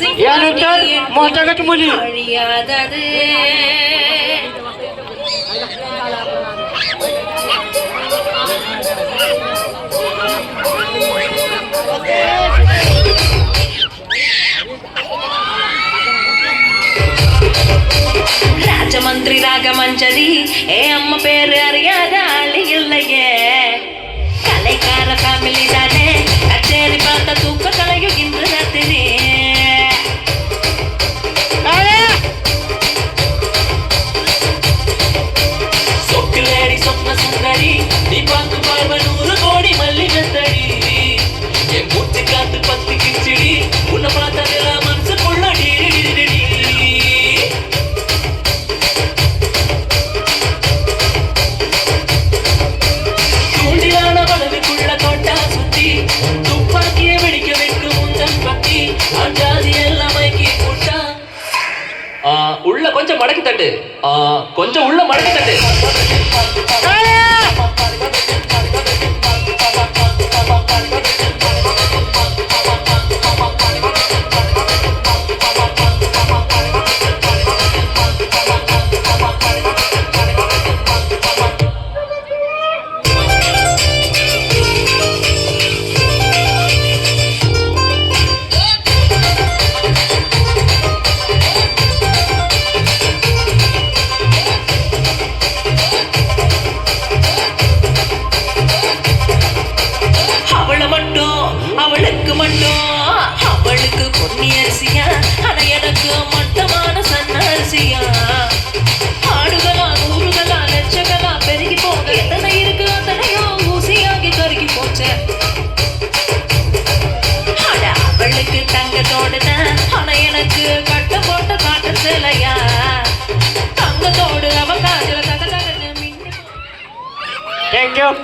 यानंतर मोहतागत मुली ராஜமந்திரி ராகமஞ்சரி அம்மா பேரு அறியாத ஆளு இல்லையே கலைக்கார ஃபேமிலி தானே கச்சேரி பார்த்த தூக்க கலையும் இன்று ராத்திரி சொக்குலேடி சொப்ன சுந்தரி நீ பார்த்து பார்வ 100 கோடி மல்லி மெத்தடி என் மூச்சு காத்து பத்து கிச்சிடி உன்னை பார்த்ததெல்லாம் மனசுக்குள்ள உள்ள கொஞ்சம் மடக்கி தட்டு கொஞ்சம் உள்ள மடக்கி தட்டு அவளுக்கு பொன்னி அரிசியா ஆனா எனக்கு மட்டமான சன்ன அரிசியா ஆடுகளா நூறுகளா லட்சங்களா பெருகி போக எத்தனை இருக்கு அத்தனையோ ஊசியாகி கருகி போச்ச அவளுக்கு தங்கத்தோடுதான் ஆனா எனக்கு கட்ட போட்ட காட்டு சிலையா தங்கத்தோடு அவ காதுல தக தகன்னு